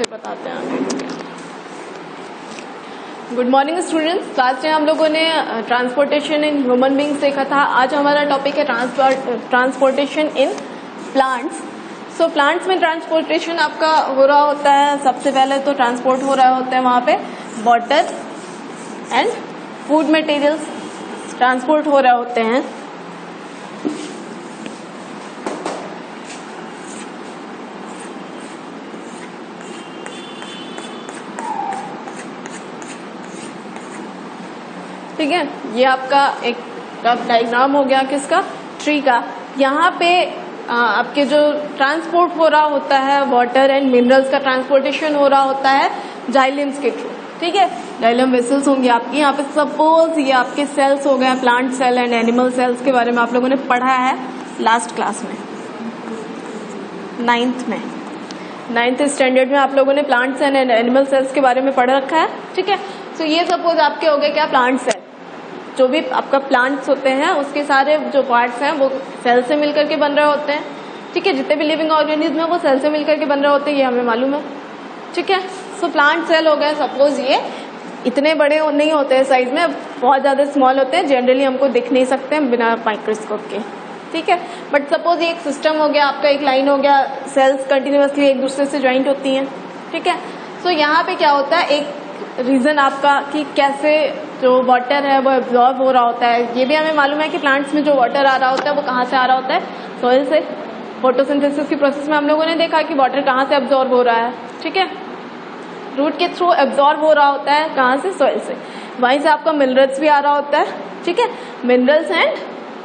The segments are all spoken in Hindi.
फिर बताते हैं आगे। Good morning students. Last time हम लोगों ने ट्रांसपोर्टेशन इन ह्यूमन बींग्स देखा था। आज हमारा टॉपिक है transportation in plants. So plants में ट्रांसपोर्टेशन आपका हो रहा होता है, सबसे पहले तो ट्रांसपोर्ट हो रहा होता है वहाँ पे water and food materials transport हो रहे होते हैं। ठीक है, ये आपका एक डायग्राम हो गया किसका, ट्री का। यहाँ पे आपके जो ट्रांसपोर्ट हो रहा होता है वाटर एंड मिनरल्स का ट्रांसपोर्टेशन हो रहा होता है जाइलम्स के थ्रू। ठीक है, जाइलम वेसल्स होंगे आपकी। यहाँ पे सपोज ये आपके सेल्स हो गए, plant cell and animal cells के बारे में आप लोगों ने पढ़ा है लास्ट क्लास में, 9th स्टैंडर्ड में आप लोगों ने प्लांट्स एंड एनिमल सेल्स के बारे में पढ़ रखा है। ठीक है, तो ये सपोज आपके हो गए क्या, प्लांट सेल। जो भी आपका प्लांट्स होते हैं उसके सारे जो पार्ट्स हैं वो सेल से मिलकर के बन रहे होते हैं। ठीक है, जितने भी लिविंग ऑर्गेनिज्म है वो सेल से मिलकर के बन रहे होते हैं, ये हमें मालूम है। ठीक है, सो प्लांट सेल हो गए, सपोज ये इतने बड़े नहीं होते हैं साइज में, बहुत ज्यादा स्मॉल होते हैं, जनरली हमको दिख नहीं सकते हैं बिना माइक्रोस्कोप के। ठीक है, बट सपोज ये एक सिस्टम हो गया आपका, एक लाइन हो गया, सेल्स कंटिन्यूअसली एक दूसरे से ज्वाइंट होती हैं। ठीक है, सो यहाँ पे क्या होता है, एक रीजन आपका कि कैसे जो वाटर है वो एब्जॉर्ब हो रहा होता है। ये भी हमें मालूम है कि प्लांट्स में जो वाटर आ रहा होता है वो कहाँ से आ रहा होता है, सॉइल से। फोटोसिंथेसिस की प्रोसेस में हम लोगों ने देखा कि वाटर कहाँ से एब्जॉर्ब हो रहा है। ठीक है, रूट के थ्रू एब्जॉर्ब हो रहा होता है, कहाँ से, सॉइल से। वहीं से आपका मिनरल्स भी आ रहा होता है। ठीक है, मिनरल्स एंड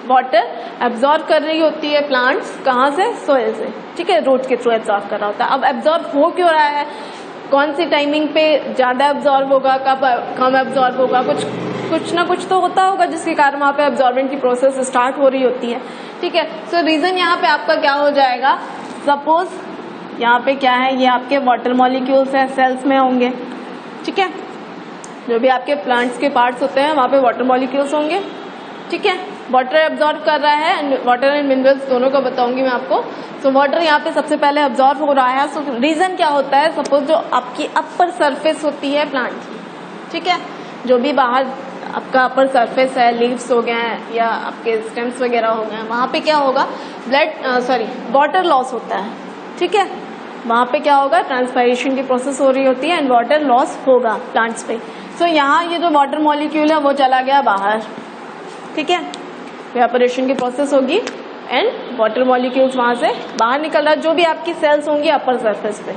वाटर एब्जॉर्ब कर रही होती है प्लांट्स, कहाँ से, सॉइल से। ठीक है, रूट के थ्रू एब्जॉर्ब कर रहा होता है। अब एब्जॉर्ब हो क्यों रहा है, कौन सी टाइमिंग पे ज्यादा एब्जॉर्ब होगा, कब कम एब्जॉर्ब होगा, कुछ ना कुछ तो होता होगा जिसके कारण वहां पे एब्जॉर्बेंट की प्रोसेस स्टार्ट हो रही होती है। ठीक है, सो रीजन यहाँ पे आपका क्या हो जाएगा, सपोज यहाँ पे क्या है, ये आपके वाटर मॉलिक्यूल्स हैं, सेल्स में होंगे। ठीक है, जो भी आपके प्लांट्स के पार्ट्स होते हैं वहां पे वाटर मॉलिक्यूल्स होंगे। ठीक है, वाटर एब्जॉर्ब कर रहा है, वाटर एंड मिनरल्स दोनों का बताऊंगी मैं आपको। सो वाटर यहाँ पे सबसे पहले एब्जॉर्ब हो रहा है। सो रीजन क्या होता है, सपोज जो आपकी अपर सरफेस होती है प्लांट की, ठीक है, जो भी बाहर आपका अपर सरफेस है, लीव्स हो गए हैं या आपके स्टेम्स वगैरह हो गए हैं, वहां पे क्या होगा, वाटर लॉस होता है। ठीक है, वहां पे क्या होगा, ट्रांसपायरेशन की प्रोसेस हो रही होती है एंड वाटर लॉस होगा प्लांट्स पे। सो यहाँ ये जो वाटर मॉलिक्यूल है वो चला गया बाहर। ठीक है, इवेपोरेशन की प्रोसेस होगी एंड वाटर मॉलिक्यूल्स वहां से बाहर निकल रहा है, जो भी आपकी सेल्स होंगी अपर सरफेस पे।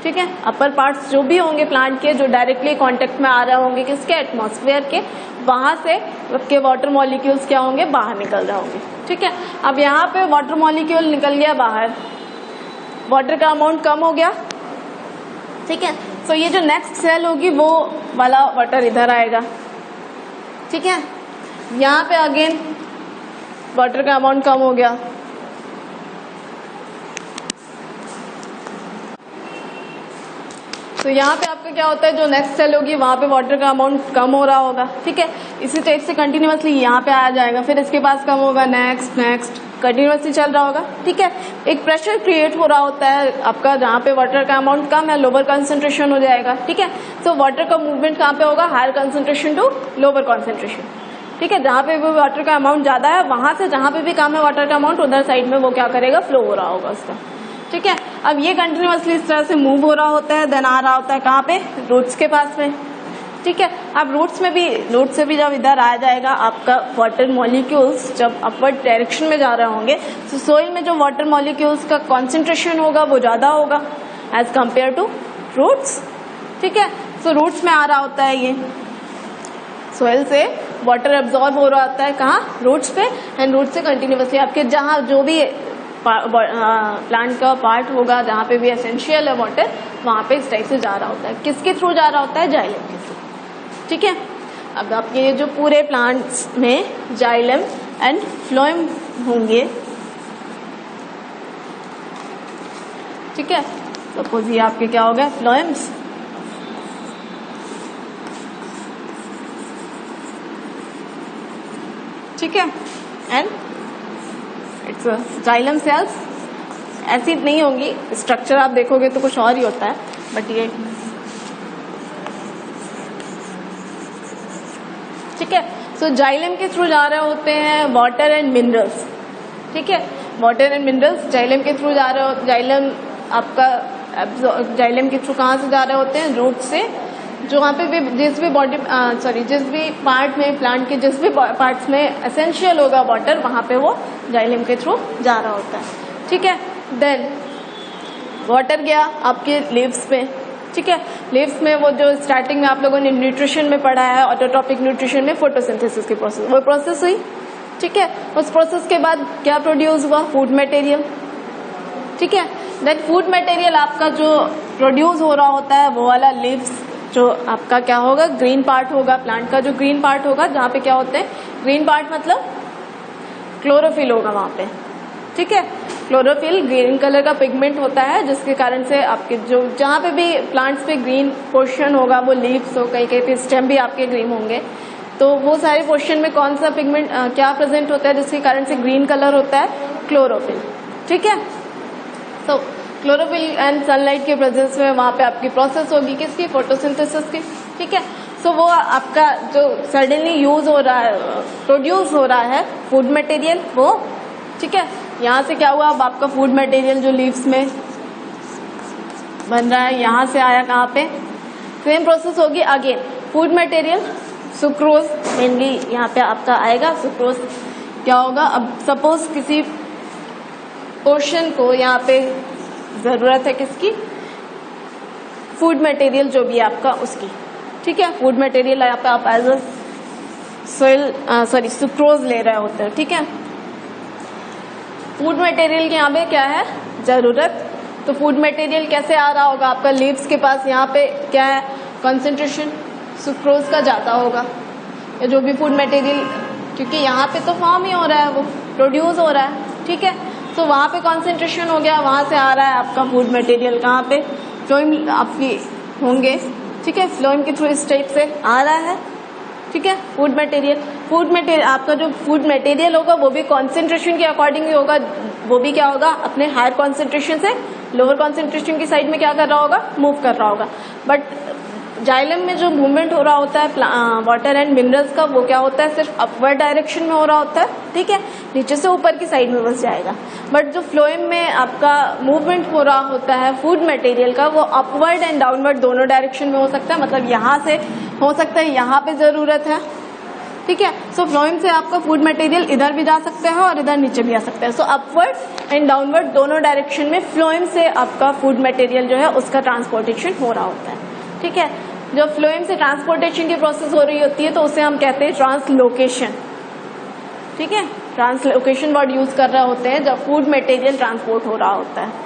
ठीक है, अपर पार्ट्स जो भी होंगे प्लांट के, जो डायरेक्टली कांटेक्ट में आ रहे होंगे किसके, एटमॉस्फेयर के, वहां से आपके वाटर मॉलिक्यूल्स क्या होंगे, बाहर निकल रहे होंगे। ठीक है, अब यहाँ पे वाटर मॉलिक्यूल निकल गया बाहर, वाटर का अमाउंट कम हो गया। ठीक है, सो ये जो नेक्स्ट सेल होगी वो वाला वाटर इधर आएगा। ठीक है, यहाँ पे अगेन वाटर का अमाउंट कम हो गया। तो यहाँ पे आपका क्या होता है, जो नेक्स्ट सेल होगी वहां पे वाटर का अमाउंट कम हो रहा होगा। ठीक है, इसी टाइप से कंटिन्यूअसली यहाँ पे आ जाएगा, फिर इसके पास कम होगा, नेक्स्ट कंटिन्यूअसली चल रहा होगा। ठीक है, एक प्रेशर क्रिएट हो रहा होता है आपका, जहाँ पे वाटर का अमाउंट कम है, लोअर कंसंट्रेशन हो जाएगा। ठीक है, सो वाटर का मूवमेंट कहाँ पे होगा, higher concentration to lower concentration. ठीक है, जहाँ पे भी वाटर का अमाउंट ज्यादा है वहां से जहाँ पे भी कम है वाटर का अमाउंट, उधर साइड में वो क्या करेगा, फ्लो हो रहा होगा उसका। ठीक है, अब ये कंटिन्यूअसली इस तरह से मूव हो रहा होता है, देन आ रहा होता है कहाँ पे, रूट्स के पास में। ठीक है, अब रूट से भी जब इधर आ जाएगा आपका वाटर मॉलिक्यूल्स, जब अपवर्ड डायरेक्शन में जा रहे होंगे, तो सोइल में जो वाटर मॉलिक्यूल्स का कॉन्सेंट्रेशन होगा वो ज्यादा होगा एज कम्पेयर टू रूट्स। ठीक है, सो रूट्स में आ रहा होता है ये, सोइल से वाटर एब्जॉर्ब हो रहा होता है कहाँ, रूट्स पे, एंड रूट से कंटिन्यूअसली आपके जहाँ जो भी प्लांट का पार्ट होगा, जहाँ पे भी एसेंशियल है वाटर, वहां पे इस टाइप से जा रहा होता है। किसके थ्रू जा रहा होता है, जाइलम के थ्रू। ठीक है, अब आपके ये जो पूरे प्लांट्स में जाइलम एंड फ्लोएम होंगे। ठीक है, सपोज ये आपके क्या हो गए, फ्लोएम्स। ठीक है, एंड इट्स जाइलम सेल्स ऐसी नहीं होंगी, स्ट्रक्चर आप देखोगे तो कुछ और ही होता है। बट ये ठीक है। सो जाइलम के थ्रू जा रहे होते हैं वाटर एंड मिनरल्स, ठीक है, वाटर एंड मिनरल्स जाइलम के थ्रू जा रहे हो। जाइलम आपका जाइलम के थ्रू कहाँ से जा रहे होते हैं, रूट से, जो वहाँ पे भी जिस भी बॉडी जिस भी पार्ट में प्लांट के जिस भी पार्ट्स में एसेंशियल होगा वाटर, वहाँ पे वो जाइलम के थ्रू जा रहा होता है, ठीक है। देन वाटर गया आपके लीव्स में, ठीक है। लीव्स में वो जो स्टार्टिंग में आप लोगों ने न्यूट्रिशन में पढ़ा है, ऑटोट्रॉपिक न्यूट्रिशन में फोटोसिंथेसिस की प्रोसेस, वो प्रोसेस हुई, ठीक है। उस प्रोसेस के बाद क्या प्रोड्यूस हुआ, फूड मटेरियल, ठीक है। देन फूड मटेरियल आपका जो प्रोड्यूस हो रहा होता है वो वाला लीव्स, जो आपका क्या होगा, ग्रीन पार्ट होगा, प्लांट का जो ग्रीन पार्ट होगा, जहाँ पे क्या होते हैं, ग्रीन पार्ट मतलब क्लोरोफिल होगा वहाँ पे, ठीक है। क्लोरोफिल ग्रीन कलर का पिगमेंट होता है, जिसके कारण से आपके जो जहाँ पे भी प्लांट्स पे ग्रीन पोर्शन होगा, वो लीव्स हो, कहीं कहीं पे स्टेम भी आपके ग्रीन होंगे, तो वो सारे पोर्शन में कौन सा पिगमेंट क्या प्रेजेंट होता है, जिसके कारण से ग्रीन कलर होता है, क्लोरोफिल, ठीक है। तो क्लोरोफिल एंड सनलाइट के प्रेजेंस में वहाँ पे आपकी प्रोसेस होगी किसकी, फोटोसिंथेसिस की, ठीक है। सो वो आपका जो सडनली यूज हो रहा है, प्रोड्यूस हो रहा है फूड मटेरियल, वो, ठीक है। यहाँ से क्या हुआ, अब आपका फूड मटेरियल जो लीव्स में बन रहा है, यहाँ से आया कहाँ पे, सेम प्रोसेस होगी again, food material sucrose mainly यहाँ पे आपका आएगा। सुक्रोज क्या होगा, अब सपोज किसी पोर्शन को यहाँ पे जरूरत है किसकी, फूड मटेरियल जो भी है आपका उसकी, ठीक है। फूड मटेरियल यहाँ पे आप एज अ सुक्रोज ले रहे होते हैं, ठीक है। फूड मटेरियल के यहाँ पे क्या है जरूरत, तो फूड मटेरियल कैसे आ रहा होगा आपका लीव्स के पास, यहाँ पे क्या है, कंसंट्रेशन सुक्रोज का जाता होगा, या जो भी फूड मटेरियल, क्योंकि यहाँ पे तो फॉर्म ही हो रहा है, वो प्रोड्यूस हो रहा है, ठीक है। तो वहाँ पे कॉन्सेंट्रेशन हो गया, वहाँ से आ रहा है आपका फूड मटेरियल कहाँ पे, फ्लोएम आपकी होंगे, ठीक है, फ्लोएम के थ्रू इस टाइप से आ रहा है, ठीक है। फूड मटेरियल आपका जो फूड मटेरियल होगा वो भी कॉन्सेंट्रेशन के अकॉर्डिंग ही होगा, वो भी क्या होगा, अपने हायर कॉन्सेंट्रेशन से लोअर कॉन्सेंट्रेशन की साइड में क्या कर रहा होगा, मूव कर रहा होगा। बट जाइलम में जो मूवमेंट हो रहा होता है वाटर एंड मिनरल्स का, वो क्या होता है, सिर्फ अपवर्ड डायरेक्शन में हो रहा होता है, ठीक है, नीचे से ऊपर की साइड में बस जाएगा। बट जो फ्लोएम में आपका मूवमेंट हो रहा होता है फूड मटेरियल का, वो अपवर्ड एंड डाउनवर्ड दोनों डायरेक्शन में हो सकता है, मतलब यहाँ से हो सकता है, यहाँ पे जरूरत है, ठीक है। सो फ्लोएम से आपका फूड मटेरियल इधर भी जा सकता है और इधर नीचे भी आ सकता है। सो अपवर्ड एंड डाउनवर्ड दोनों डायरेक्शन में फ्लोएम से आपका फूड मटेरियल जो है उसका ट्रांसपोर्टेशन हो रहा होता है, ठीक है। जब फ्लोएम से ट्रांसपोर्टेशन की प्रोसेस हो रही होती है तो उसे हम कहते हैं ट्रांसलोकेशन, ठीक है। ट्रांसलोकेशन वर्ड यूज कर रहे होते हैं जब फूड मटेरियल ट्रांसपोर्ट हो रहा होता है।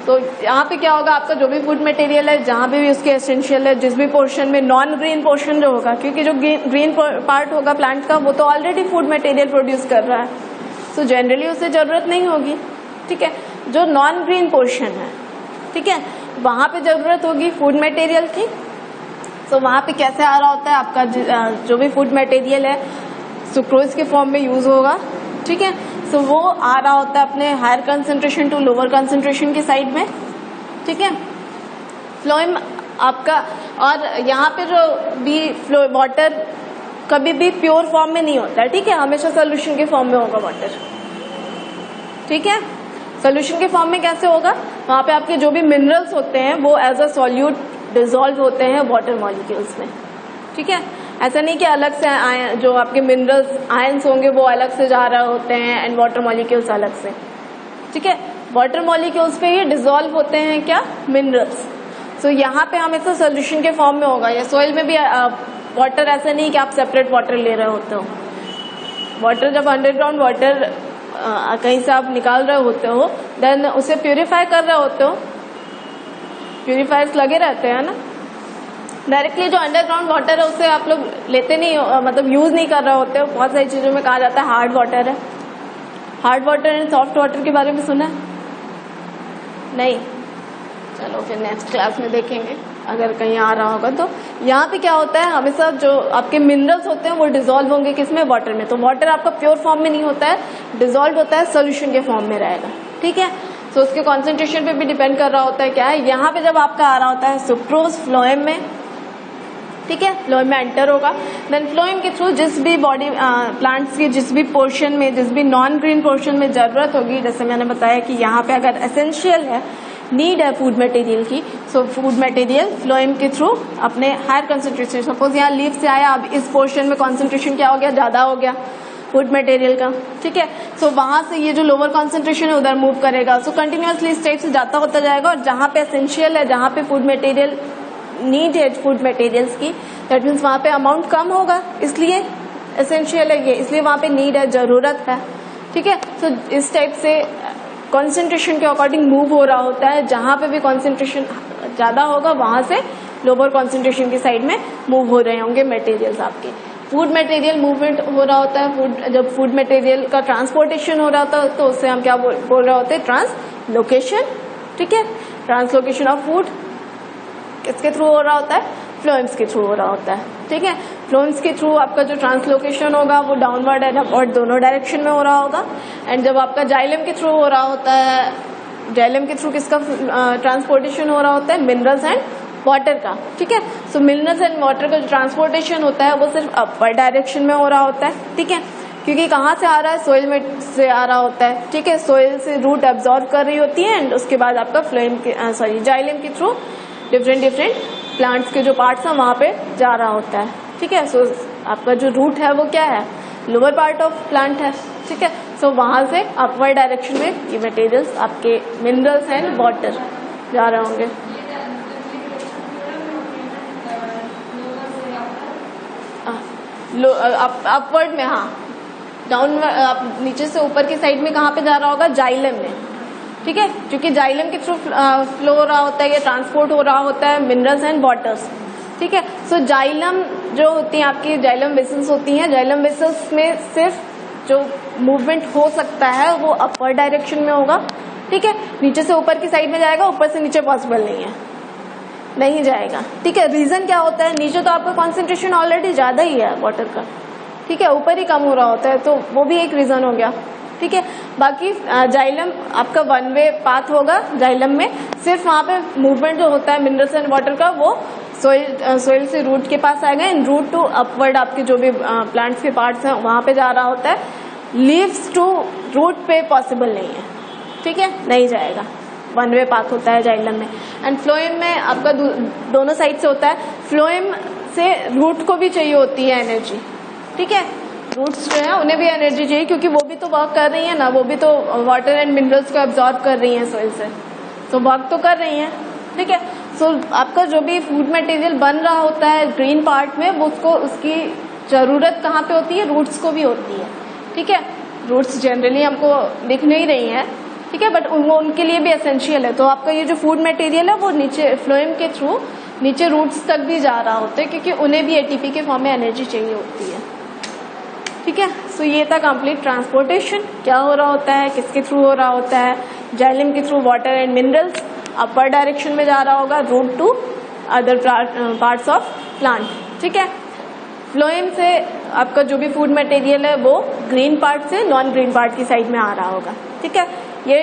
तो यहाँ पे क्या होगा, आपका जो भी फूड मटेरियल है, जहाँ पे भी उसके एसेंशियल है, जिस भी पोर्शन में नॉन ग्रीन पोर्शन जो होगा, क्योंकि जो ग्रीन पार्ट होगा प्लांट का वो तो ऑलरेडी फूड मटेरियल प्रोड्यूस कर रहा है, तो जनरली उसे जरूरत नहीं होगी, ठीक है। जो नॉन ग्रीन पोर्शन है, ठीक है, वहां पे जरूरत होगी फूड मटेरियल की। तो वहां पे कैसे आ रहा होता है आपका जो भी फूड मटेरियल है सुक्रोज के फॉर्म में यूज होगा, ठीक है। तो वो आ रहा होता है अपने higher concentration to lower concentration की साइड में, ठीक है। फ्लोएम आपका, और यहाँ पे जो भी वाटर कभी भी प्योर फॉर्म में नहीं होता है, ठीक है, हमेशा सोल्यूशन के फॉर्म में होगा वाटर, ठीक है। सोल्यूशन के फॉर्म में कैसे होगा, वहाँ पे आपके जो भी मिनरल्स होते हैं वो एज अ सॉल्यूट डिसॉल्व होते हैं वाटर मॉलिक्यूल्स में, ठीक है। ऐसा नहीं कि अलग से जो आपके मिनरल्स आयंस होंगे वो अलग से जा रहे होते हैं एंड वाटर मॉलिक्यूल्स अलग से, ठीक है। वाटर मॉलिक्यूल्स पे ये डिसॉल्व होते हैं क्या, मिनरल्स। सो यहाँ पे हमेशा सोल्यूशन के फॉर्म में होगा, या सॉइल में भी वाटर ऐसा नहीं कि आप सेपरेट वाटर ले रहे होते हो। वाटर जब अंडरग्राउंड वाटर कहीं से आप निकाल रहे होते हो, देन उसे प्यूरिफाई कर रहे होते हो, प्यूरिफायर्स लगे रहते हैं ना, डायरेक्टली जो अंडरग्राउंड वाटर है उसे आप लोग लेते नहीं, मतलब यूज नहीं कर रहे होते हो। बहुत सारी चीजों में कहा जाता है हार्ड वाटर है, hard water and soft water के बारे में सुना है? नहीं, चलो फिर नेक्स्ट क्लास में देखेंगे अगर कहीं आ रहा होगा। तो यहाँ पे क्या होता है, हमेशा जो आपके मिनरल्स होते हैं वो डिसॉल्व होंगे किसमें, वाटर में। तो वाटर आपका प्योर फॉर्म में नहीं होता है, डिसॉल्व होता है, सोल्यूशन के फॉर्म में रहेगा, ठीक है। तो उसके कॉन्सेंट्रेशन पे भी डिपेंड कर रहा होता है क्या है। यहाँ पे जब आपका आ रहा होता है सुक्रोज फ्लोएम में, ठीक है, फ्लोएम में एंटर होगा, देन फ्लोएम के थ्रू जिस भी बॉडी प्लांट्स के जिस भी पोर्शन में, जिस भी नॉन ग्रीन पोर्शन में जरूरत होगी, जैसे मैंने बताया कि यहाँ पे अगर एसेंशियल है, नीड है फूड मटेरियल की, सो फूड मटेरियल फ्लोएम के थ्रू अपने हायर कंसेंट्रेशन, सपोज यहाँ लीफ से आया, अब इस पोर्शन में कॉन्सेंट्रेशन क्या हो गया, ज्यादा हो गया फूड मटेरियल का, ठीक है, सो वहां से ये जो लोअर कॉन्सेंट्रेशन है उधर मूव करेगा। सो कंटिन्यूअसली इस टाइप से जाता होता जाएगा, और जहां पे एसेंशियल है, जहां पे फूड मटेरियल नीड है फूड मटेरियल्स की, दैट मीन्स वहां पे अमाउंट कम होगा, इसलिए एसेंशियल है ये, इसलिए वहां पे नीड है, जरूरत है, ठीक है। सो इस टाइप से कॉन्सेंट्रेशन के अकॉर्डिंग मूव हो रहा होता है, जहां पे भी कॉन्सेंट्रेशन ज्यादा होगा वहां से लोअर कॉन्सेंट्रेशन की साइड में मूव हो रहे होंगे मटेरियल्स आपके। फूड मटेरियल मूवमेंट हो रहा होता है, जब फूड मटेरियल का ट्रांसपोर्टेशन हो रहा होता है तो उससे हम क्या बोल रहे होते हैं, ट्रांसलोकेशन, ठीक है। ट्रांसलोकेशन ऑफ फूड किसके थ्रू हो रहा होता है, फ्लोएम्स के थ्रू हो रहा होता है, ठीक है। फ्लोएम्स के थ्रू आपका जो ट्रांसलोकेशन होगा वो डाउनवर्ड एंड अपवर्ड दोनों डायरेक्शन में हो रहा होगा। एंड जब आपका जाइलम के थ्रू हो रहा होता है, जाइलम के थ्रू किसका ट्रांसपोर्टेशन हो रहा होता है, मिनरल्स एंड वाटर का, ठीक है। सो मिनरल्स एंड वाटर का जो ट्रांसपोर्टेशन होता है वो सिर्फ अपवर्ड डायरेक्शन में हो रहा होता है, ठीक है, क्योंकि कहाँ से आ रहा है, सोइल में से आ रहा होता है, ठीक है। सोइल से रूट एब्जॉर्ब कर रही होती है, एंड उसके बाद आपका फ्लोएम के जाइलम के थ्रू डिफरेंट प्लांट्स के जो पार्ट्स हैं वहां पे जा रहा होता है, ठीक है। सो आपका जो रूट है वो क्या है, लोअर पार्ट ऑफ प्लांट है, ठीक है। सो वहां से अपवर्ड डायरेक्शन में ये मटेरियल्स आपके मिनरल्स एंड वाटर जा रहे होंगे। अपवर्ड में, हाँ, डाउनवर्ड नीचे से ऊपर की साइड में कहाँ पे जा रहा होगा, जाइलम में, ठीक है, क्योंकि जाइलम के थ्रू फ्लो हो रहा होता है या ट्रांसपोर्ट हो रहा होता है मिनरल्स एंड वाटर्स, ठीक है। सो जाइलम जो होती है आपकी, जाइलम वेसल्स होती हैं, जाइलम वेसल्स में सिर्फ जो मूवमेंट हो सकता है वो अपवर्ड डायरेक्शन में होगा, ठीक है। नीचे से ऊपर की साइड में जाएगा, ऊपर से नीचे पॉसिबल नहीं है, नहीं जाएगा, ठीक है। रीजन क्या होता है, नीचे तो आपका कॉन्सेंट्रेशन ऑलरेडी ज्यादा ही है वाटर का, ठीक है, ऊपर ही कम हो रहा होता है, तो वो भी एक रीजन हो गया, ठीक है। बाकी जाइलम आपका वन वे पाथ होगा, जाइलम में सिर्फ वहां पे मूवमेंट जो होता है मिनरल्स एंड वाटर का वो सोइल से रूट के पास आएगा, इन रूट टू अपवर्ड आपके जो भी प्लांट्स के पार्ट्स हैं वहां पे जा रहा होता है, लीव्स टू रूट पे पॉसिबल नहीं है, ठीक है, नहीं जाएगा, वन वे पाथ होता है जाइलम में। एंड फ्लोएम में आपका दोनों साइड से होता है, फ्लोएम से रूट को भी चाहिए होती है एनर्जी, ठीक है, रूट्स जो है उन्हें भी एनर्जी चाहिए, क्योंकि वो भी तो वर्क कर रही है ना, वो भी तो वाटर एंड मिनरल्स को एब्जॉर्ब कर रही हैं सोइल से, तो वर्क तो कर रही हैं, ठीक है। सो आपका जो भी फूड मटेरियल बन रहा होता है ग्रीन पार्ट में, वो उसको उसकी जरूरत कहाँ पे होती है, रूट्स को भी होती है, ठीक है। रूट्स जनरली हमको दिख नहीं रही हैं, ठीक है, बट उनके लिए भी एसेंशियल है। तो आपका ये जो फूड मटेरियल है वो नीचे फ्लोएम के थ्रू नीचे रूट्स तक भी जा रहा होता है, क्योंकि उन्हें भी एटीपी के फॉर्म में एनर्जी चाहिए होती है, ठीक है। सो ये था कंप्लीट ट्रांसपोर्टेशन, क्या हो रहा होता है, किसके थ्रू हो रहा होता है, जाइलम के through water and minerals, upper direction में जा रहा होगा, root to other parts of plant, ठीक है। फ्लोएम से आपका जो भी फूड मटेरियल है वो ग्रीन पार्ट से नॉन ग्रीन पार्ट की साइड में आ रहा होगा, ठीक है। ये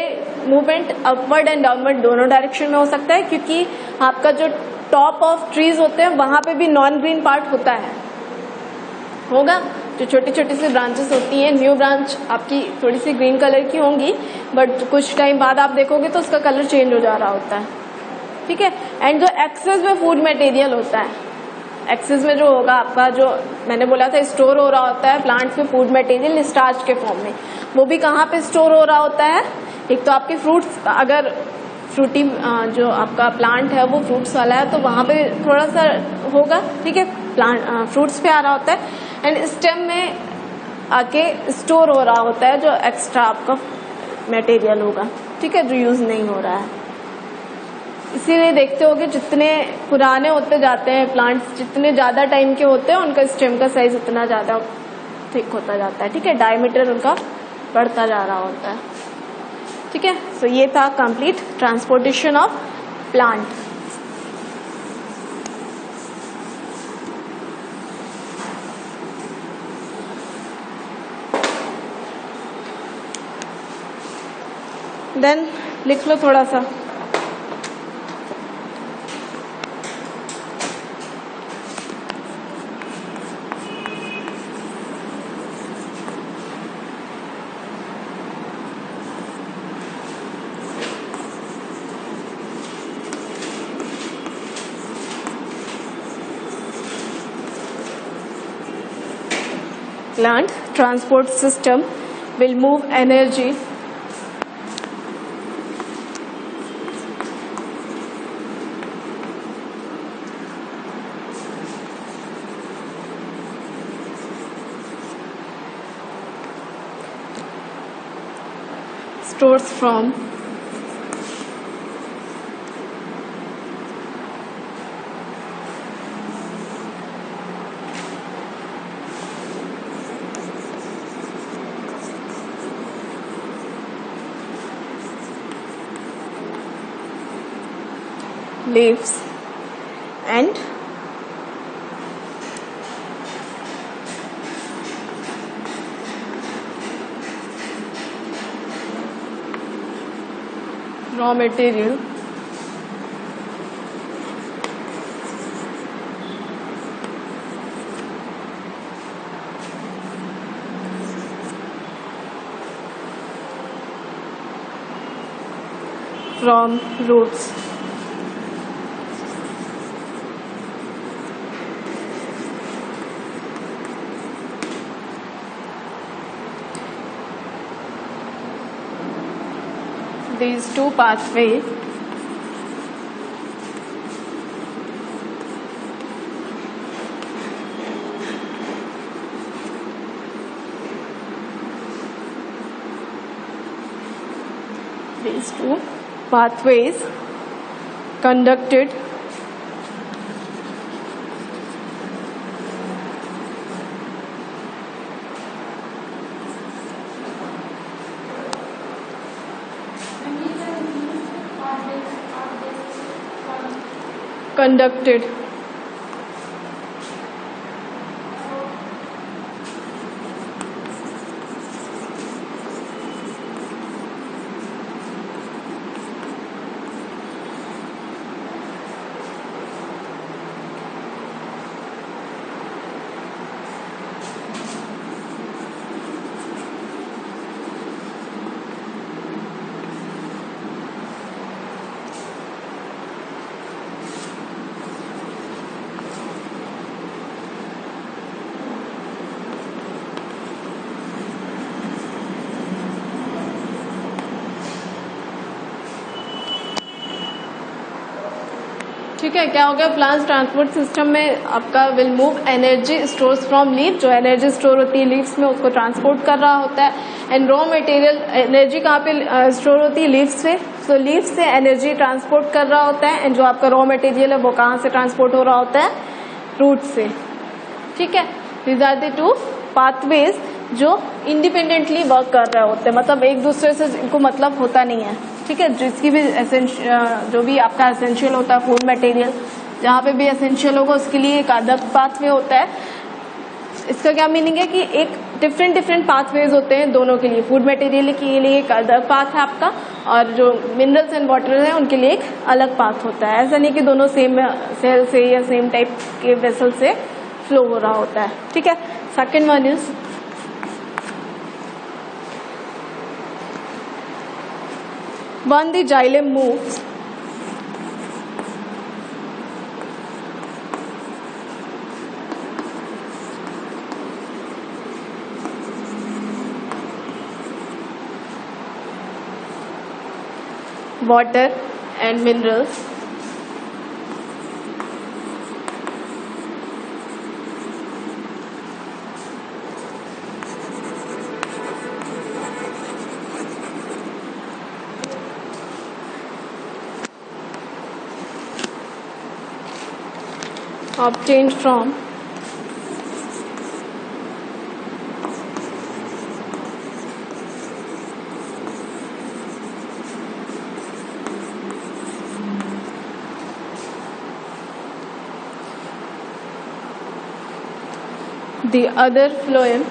मूवमेंट अपवर्ड एंड डाउनवर्ड दोनों डायरेक्शन में हो सकता है, क्योंकि आपका जो टॉप ऑफ ट्रीज होते हैं वहां पे भी नॉन ग्रीन पार्ट होता है, होगा, जो छोटी छोटी सी ब्रांचेस होती हैं, न्यू ब्रांच आपकी थोड़ी सी ग्रीन कलर की होंगी, बट कुछ टाइम बाद आप देखोगे तो उसका कलर चेंज हो जा रहा होता है, ठीक है। एंड जो एक्सेस में फूड मटेरियल होता है, एक्सेस में जो होगा आपका, जो मैंने बोला था स्टोर हो रहा होता है प्लांट्स में फूड मटेरियल स्टार्च के फॉर्म में, वो भी कहाँ पे स्टोर हो रहा होता है, एक तो आपके फ्रूट्स, अगर फ्रूटी जो आपका प्लांट है वो फ्रूट्स वाला है तो वहां पे थोड़ा सा होगा, ठीक है, प्लांट फ्रूट्स पे आ रहा होता है, एंड स्टेम में आके स्टोर हो रहा होता है जो एक्स्ट्रा आपका मटेरियल होगा, ठीक है, जो यूज नहीं हो रहा है। इसीलिए देखते होगे जितने पुराने होते जाते हैं प्लांट्स, जितने ज्यादा टाइम के होते हैं उनका स्टेम का साइज उतना ज्यादा थिक होता जाता है, ठीक है, डायमीटर उनका बढ़ता जा रहा होता है, ठीक है। सो ये था complete transportation of plant. Then लिख लो थोड़ा सा। Plant transport system will move energy stores from leaves and raw material from roots. These two pathways conducted ठीक है। क्या हो गया, प्लांट ट्रांसपोर्ट सिस्टम में आपका will move energy stores from leaf, जो एनर्जी स्टोर होती है लीव्स में उसको ट्रांसपोर्ट कर रहा होता है। एंड रॉ मटेरियल एनर्जी कहाँ पे स्टोर होती है, लीव्स से, सो लीव्स से एनर्जी ट्रांसपोर्ट कर रहा होता है। एंड जो आपका रॉ मटेरियल है वो कहाँ से ट्रांसपोर्ट हो रहा होता है, रूट से। ठीक है, these are the two pathways जो इंडिपेंडेंटली वर्क कर रहे होते हैं, मतलब एक दूसरे से इनको मतलब होता नहीं है। ठीक है, जिसकी भी जो भी आपका एसेंशियल होता है फूड मटेरियल, जहाँ पे भी एसेंशियल होगा उसके लिए एक अलग पाथवे होता है। इसका क्या मीनिंग है कि एक डिफरेंट पाथवेज होते हैं दोनों के लिए। फूड मटेरियल के लिए एक अलग पाथ है आपका, और जो मिनरल्स एंड वाटर है उनके लिए एक अलग पाथ होता है। ऐसा नहीं कि दोनों सेम सेल से या सेम टाइप के वेसल से फ्लो हो रहा होता है। ठीक है, second one is when the xylem moves, water and minerals obtained from the other phloem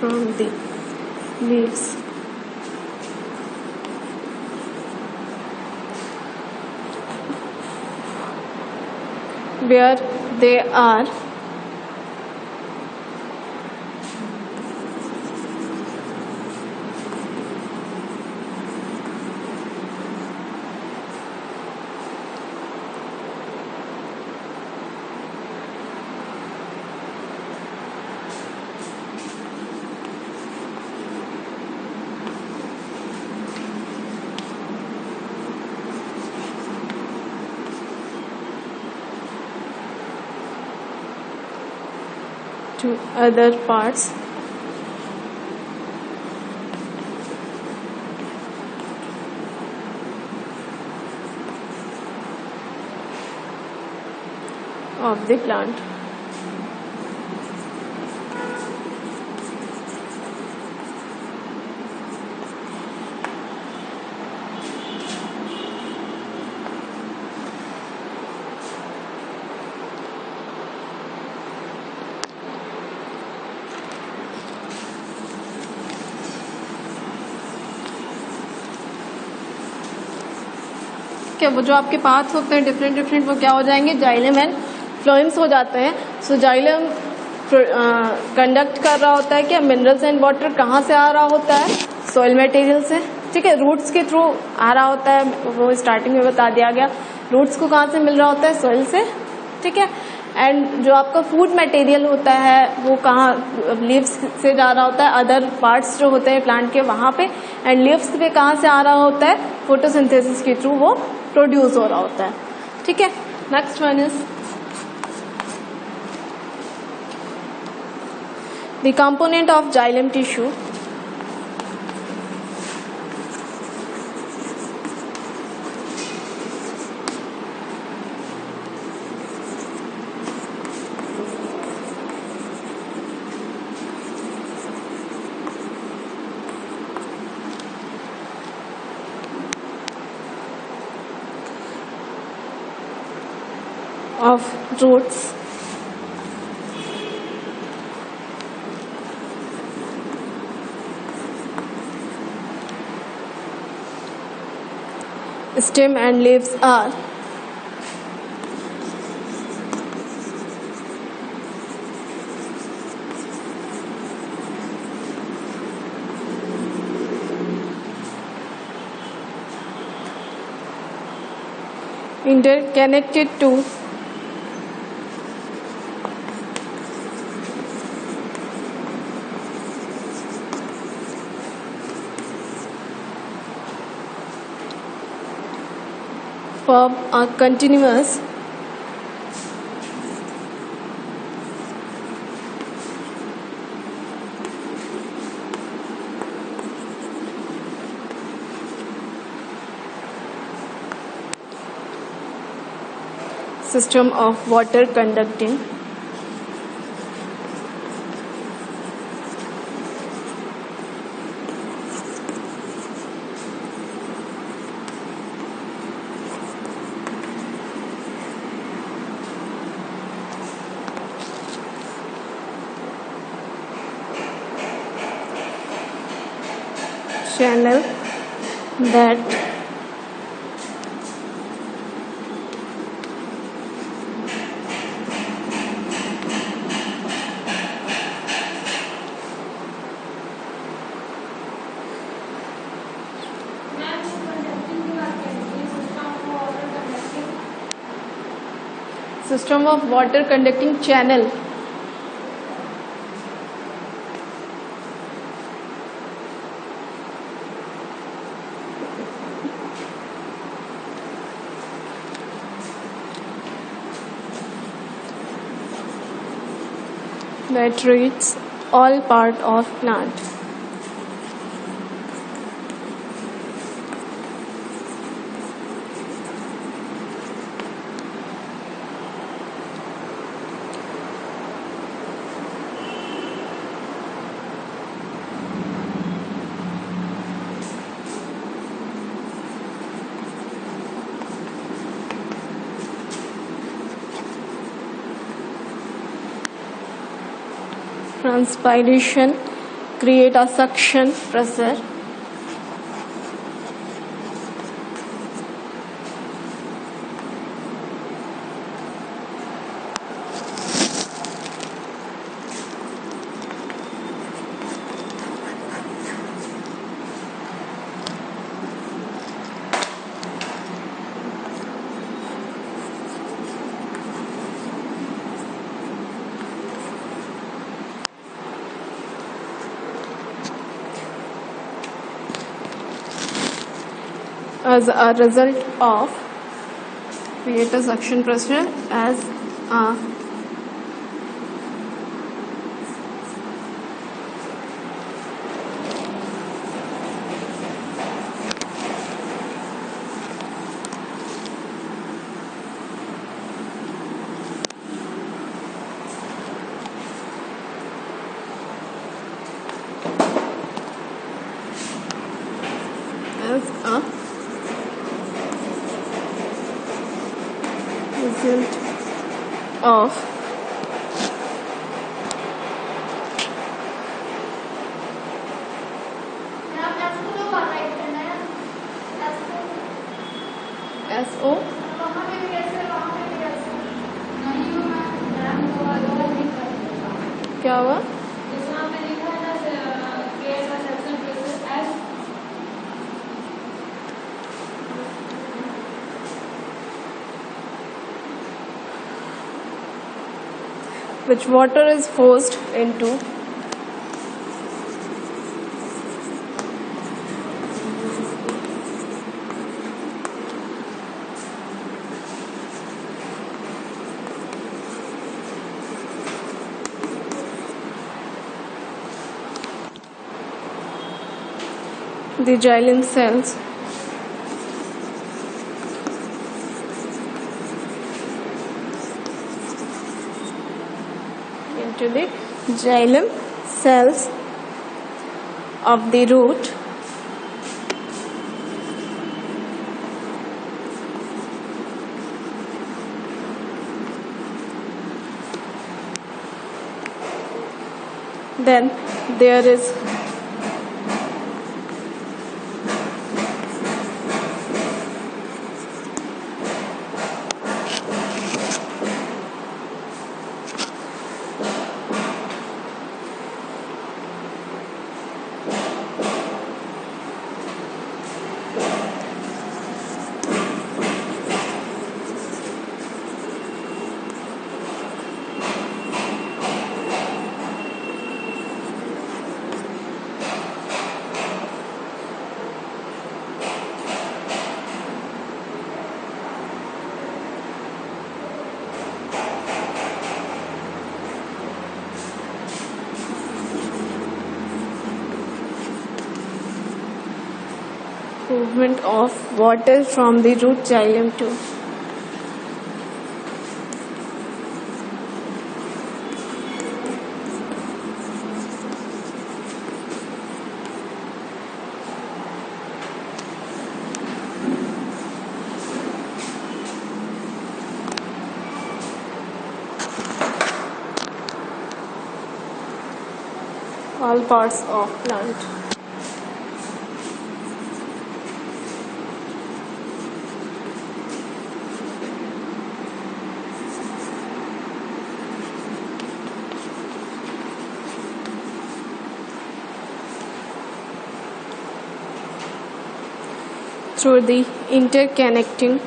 from the leaves where they are to other parts of the plant. क्या वो जो आपके पार्ट्स होते हैं डिफरेंट वो क्या हो जाएंगे, जाइलम एंड फ्लोएम्स हो जाते हैं. सो जाइलम कंडक्ट कर रहा होता है क्या, मिनरल्स एंड वाटर कहाँ से आ रहा होता है, सॉइल मटेरियल से. ठीक है, रूट्स के थ्रू आ रहा होता है, वो स्टार्टिंग में बता दिया गया. रूट्स को कहाँ से मिल रहा होता है, सॉइल से. ठीक है, एंड जो आपका फूड मटेरियल होता है वो कहाँ, लीव्स से जा रहा होता है, अदर पार्ट्स जो होते हैं प्लांट के वहाँ पे. एंड लीव्स पे कहाँ से आ रहा होता है, फोटोसिंथेसिस के थ्रू वो प्रोड्यूस हो रहा होता है. ठीक है, next one is the component of xylem tissue. Of roots, stem and leaves are interconnected to form a continuous system of water conducting channel that system of water conducting channel that reaches all part of plant. Transpiration create a suction pressure as a result of create a suction pressure as a result of SO क्या हुआ which water is forced into the xylem cells into the xylem cells of the root then there is movement of water from the root xylem to all parts of plant. Through the interconnecting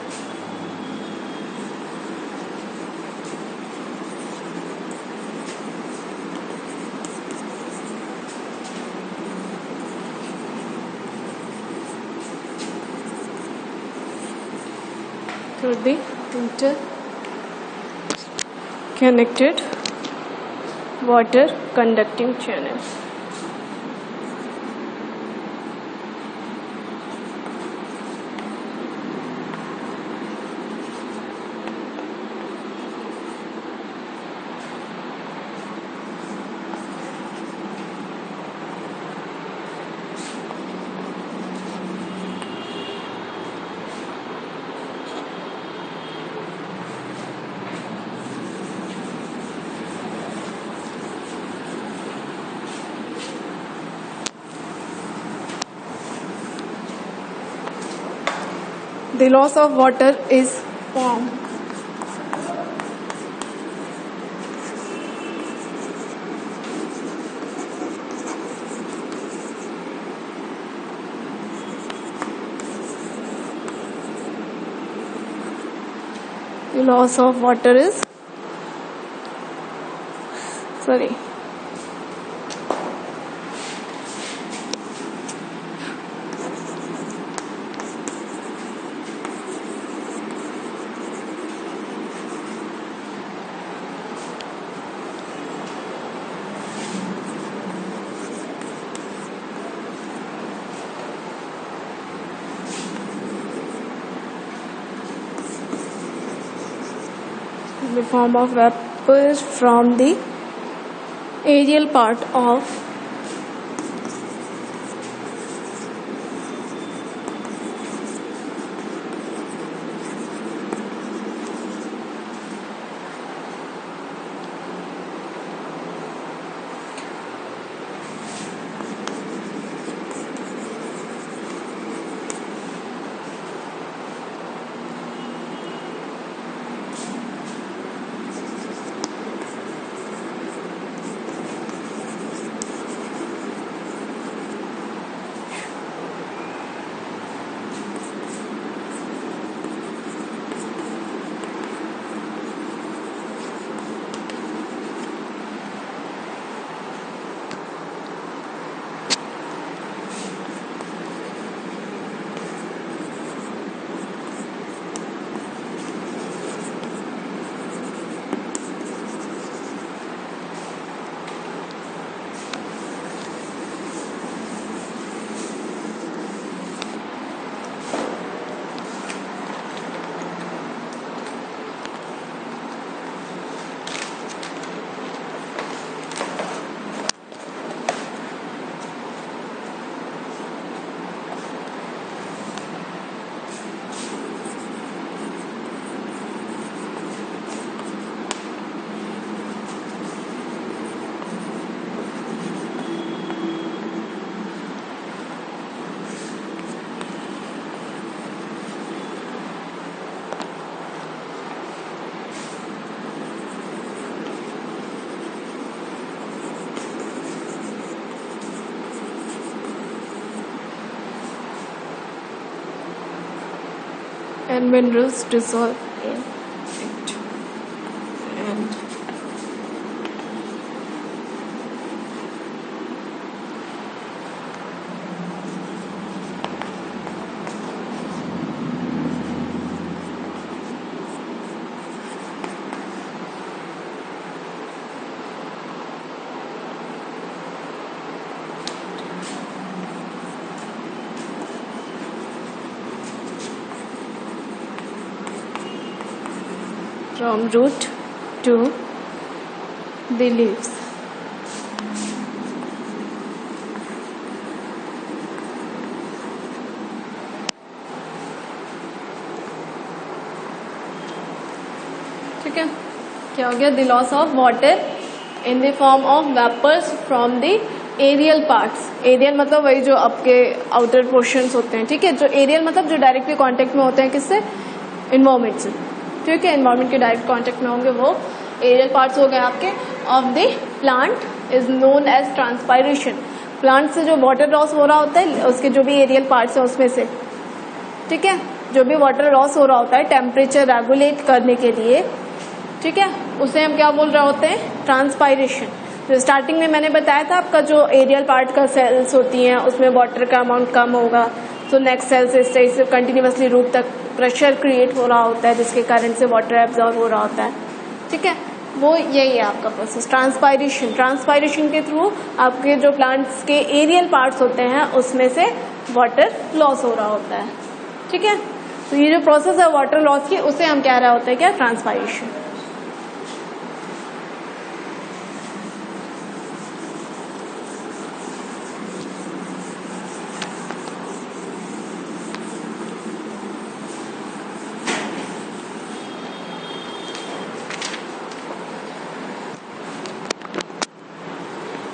interconnected water conducting channels. The loss of water is formed the loss of water is in the form of vapor from the aerial part of and minerals dissolve in it. And from root to the leaves. ठीक है, क्या हो गया? The loss of water in the form of vapours from the aerial parts. Aerial मतलब वही जो आपके आउटर पोर्शंस होते हैं. ठीक है, जो एरियल मतलब जो डायरेक्टली कांटेक्ट में होते हैं किससे? एनवायरमेंट से. ठीक है, एनवायरमेंट के डायरेक्ट कांटेक्ट में होंगे वो एरियल पार्ट्स हो गए आपके. Of the plant is known as transpiration. Plant से जो वाटर लॉस हो रहा होता है उसके जो भी एरियल पार्ट्स हैं उसमें से, ठीक है, जो भी वाटर लॉस हो रहा होता है टेम्परेचर रेगुलेट करने के लिए, ठीक है, उसे हम क्या बोल रहे होते हैं? ट्रांसपायरेशन. तो स्टार्टिंग में मैंने बताया था आपका जो एरियल पार्ट का सेल्स होती हैं उसमें वाटर का अमाउंट कम होगा, तो नेक्स्ट सेल से स्टेज से कंटिन्यूसली रूट तक प्रेशर क्रिएट हो रहा होता है जिसके कारण से वाटर एब्जॉर्ब हो रहा होता है. ठीक है, वो यही है आपका प्रोसेस ट्रांसपायरेशन. ट्रांसपायरेशन के थ्रू आपके जो प्लांट्स के एरियल पार्ट्स होते हैं उसमें से वाटर लॉस हो रहा होता है. ठीक है, तो ये जो प्रोसेस है वाटर लॉस की उसे हम कह रहा होता है क्या? ट्रांसपायरेशन.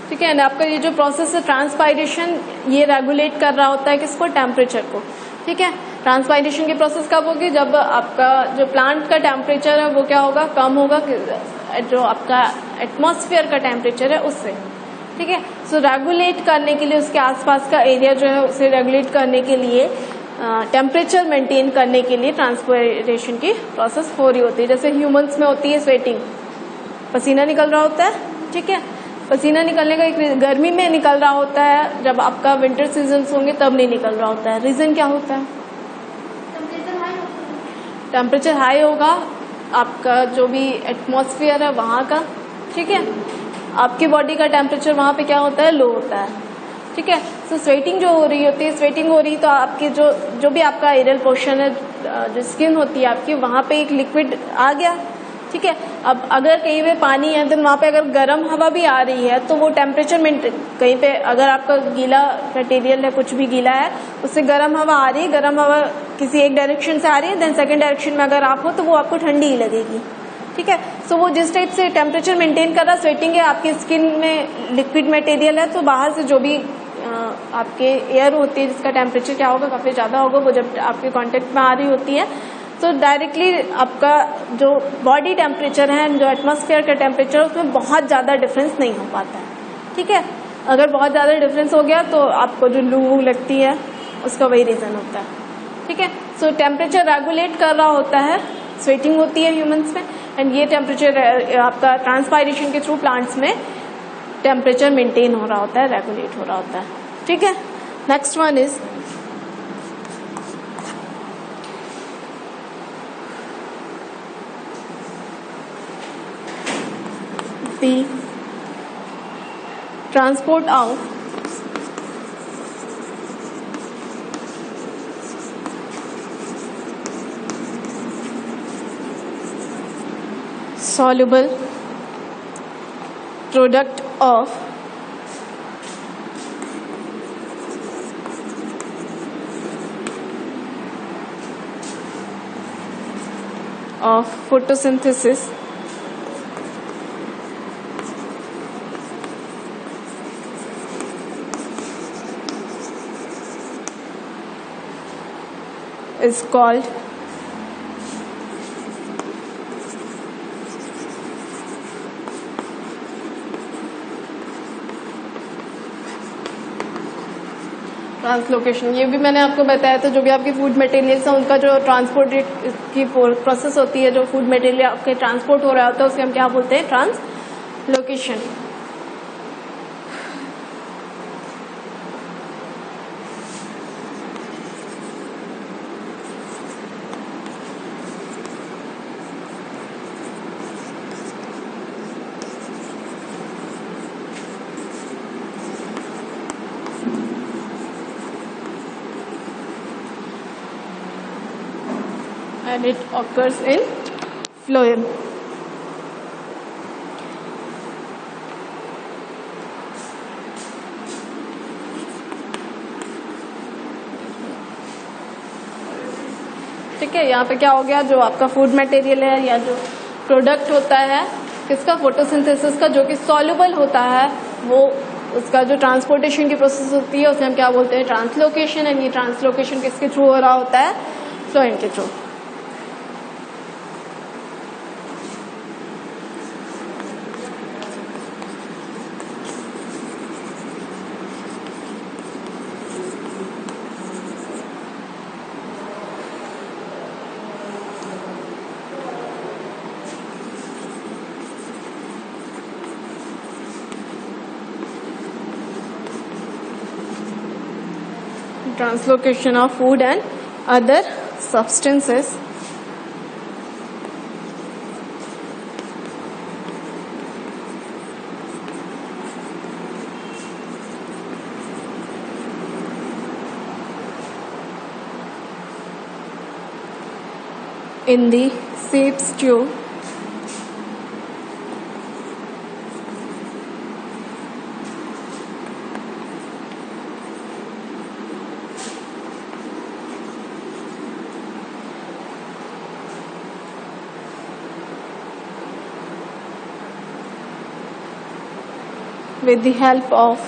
ठीक है, आपका ये जो प्रोसेस है ट्रांसपायरेशन ये रेगुलेट कर रहा होता है किसको? टेम्परेचर को. ठीक है। ट्रांसपायरेशन की प्रोसेस कब होगी? जब आपका जो प्लांट का टेम्परेचर है वो क्या होगा? कम होगा जो आपका एटमॉस्फेयर का टेम्परेचर है उससे। ठीक है। सो रेगुलेट करने के लिए उसके आसपास का एरिया जो है उसे रेगुलेट करने के लिए, टेम्परेचर मेंटेन करने के लिए ट्रांसपायरेशन की प्रोसेस हो रही होती है। जैसे ह्यूमंस में होती है स्वेटिंग, पसीना निकल रहा होता है। ठीक है। पसीना निकलने का एक गर्मी में निकल रहा होता है, जब आपका विंटर सीजन होंगे तब नहीं निकल रहा होता है। रीजन क्या होता है? टेम्परेचर हाई होगा, आपका जो भी एटमॉस्फेयर है वहाँ का। ठीक है। आपकी बॉडी का टेम्परेचर वहाँ पे क्या होता है? लो होता है। ठीक है। सो स्वेटिंग जो हो रही होती है, स्वेटिंग हो रही तो आपकी जो भी आपका एरियल पोर्शन है, जो स्किन होती है आपकी, वहाँ पे एक लिक्विड आ गया। ठीक है। अब अगर कहीं पे पानी है तो वहाँ पे अगर गर्म हवा भी आ रही है तो वो टेम्परेचर में, कहीं पे अगर आपका गीला मटेरियल है, कुछ भी गीला है, उससे गर्म हवा आ रही है, गर्म हवा किसी एक डायरेक्शन से आ रही है, देन सेकंड डायरेक्शन में अगर आप हो तो वो आपको ठंडी ही लगेगी। ठीक है। सो वो जिस टाइप से टेम्परेचर मेंटेन कर रहा, स्वेटिंग है, आपकी स्किन में लिक्विड मटेरियल है, तो बाहर से जो भी आपके एयर होती है जिसका टेम्परेचर क्या होगा? काफी ज्यादा होगा। वो जब आपके कांटेक्ट में आ रही होती है तो डायरेक्टली आपका जो बॉडी टेम्परेचर है, जो एटमॉस्फेयर का टेम्परेचर है, उसमें बहुत ज्यादा डिफरेंस नहीं हो पाता है। ठीक है। अगर बहुत ज्यादा डिफरेंस हो गया तो आपको जो लू लगती है उसका वही रीजन होता है। ठीक है। सो टेम्परेचर रेगुलेट कर रहा होता है, स्वेटिंग होती है ह्यूमंस में, एंड ये टेम्परेचर आपका ट्रांसपायरेशन के थ्रू प्लांट्स में टेम्परेचर मेंटेन हो रहा होता है, रेगुलेट हो रहा होता है। ठीक है। Next one is the transport of soluble product of photosynthesis is called translocation. ये भी मैंने आपको बताया था, जो भी आपके फूड मटेरियल्स हैं उनका जो ट्रांसपोर्ट की प्रोसेस होती है, जो फूड मटेरियल आपके ट्रांसपोर्ट हो रहा होता है उसे हम क्या बोलते हैं? Translocation. And it occurs in phloem. ठीक है। यहाँ पे क्या हो गया? जो आपका फूड मटेरियल है या जो प्रोडक्ट होता है किसका? फोटोसिंथेसिस का, जो कि सॉल्युबल होता है, वो उसका जो ट्रांसपोर्टेशन की प्रोसेस होती है उसे हम क्या बोलते हैं? ट्रांसलोकेशन। एंड ये ट्रांसलोकेशन किसके थ्रू हो रहा होता है? फ्लोएम के through. Translocation of food and other substances in the seed stew with the help of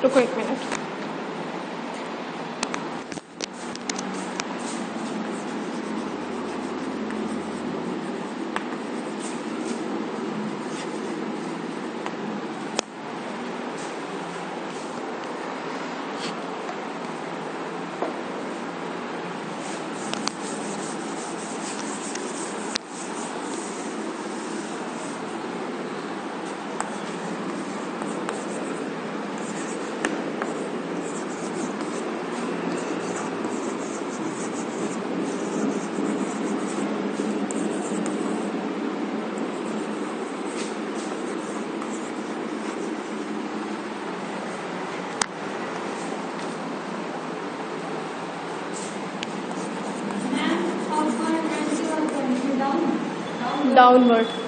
रुको 1 minute. Downward.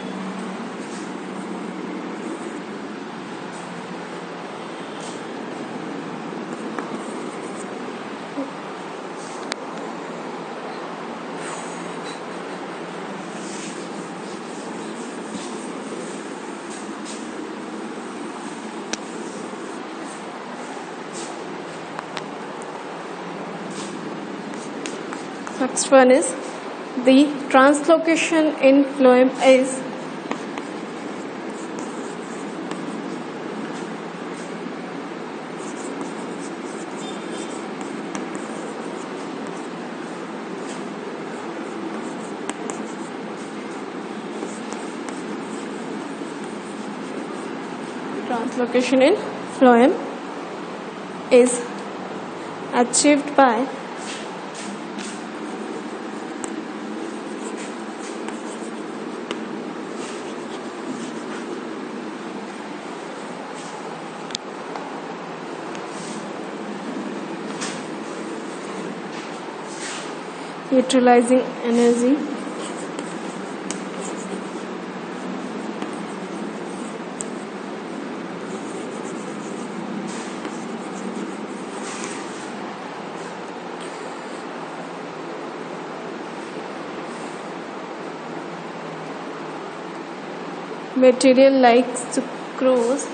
Next one is the translocation in phloem is achieved by utilizing energy material like sucrose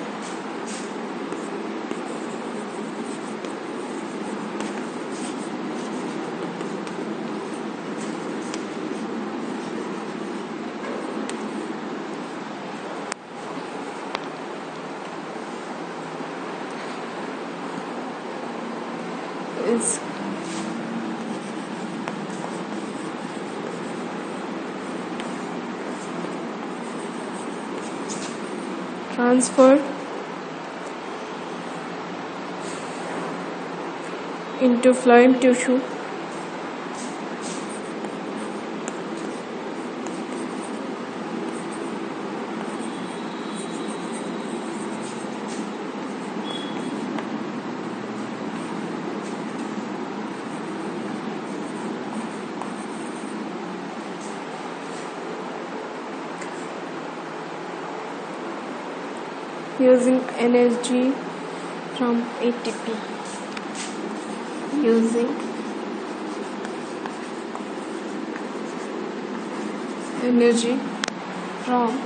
is transferred into phloem tissue using energy from ATP. Using energy from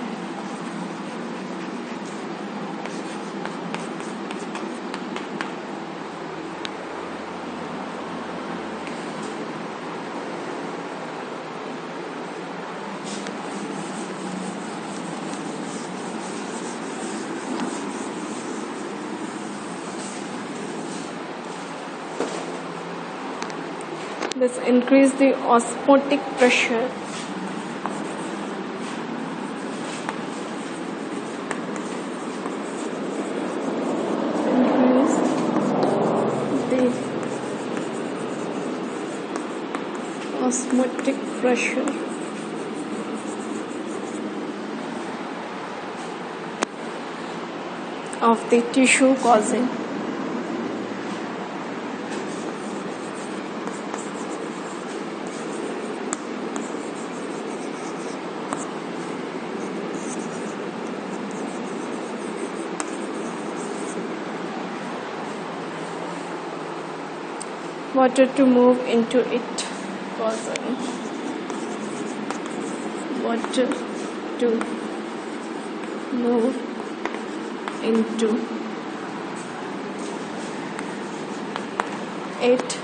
this increase the osmotic pressure of the tissue causing water to move into it, causing water to move into 8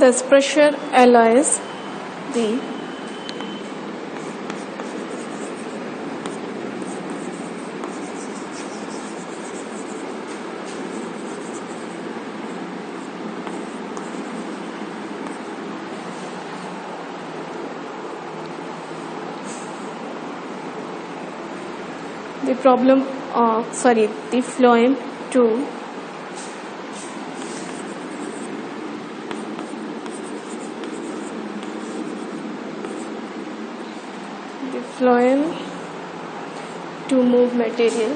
this pressure alloys the problem the phloem to move material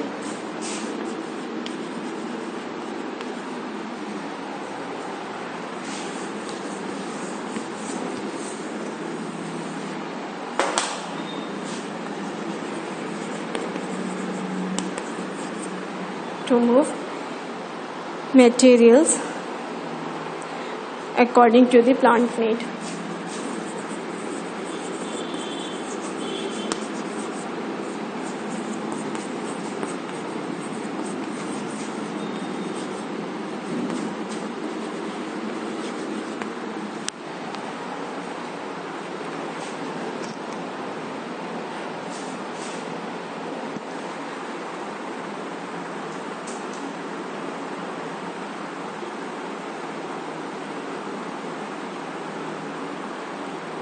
materials according to the plant need.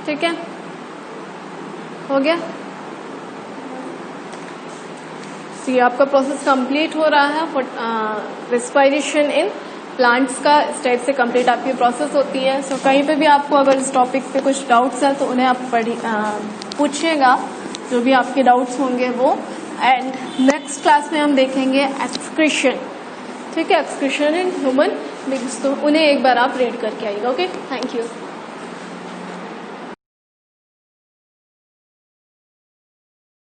ठीक है, हो गया। तो ये आपका प्रोसेस कंप्लीट हो रहा है। रेस्पिरेशन इन प्लांट्स का इस टाइप से कंप्लीट आपकी प्रोसेस होती है। सो कहीं पे भी आपको अगर इस टॉपिक पे कुछ डाउट्स हैं तो उन्हें आप पूछिएगा, जो भी आपके डाउट्स होंगे वो। एंड नेक्स्ट क्लास में हम देखेंगे एक्सक्रीशन, ठीक है, एक्सक्रीशन इन ह्यूमन बींग्स। तो उन्हें एक बार आप रीड करके आइएगा। Okay, thank you.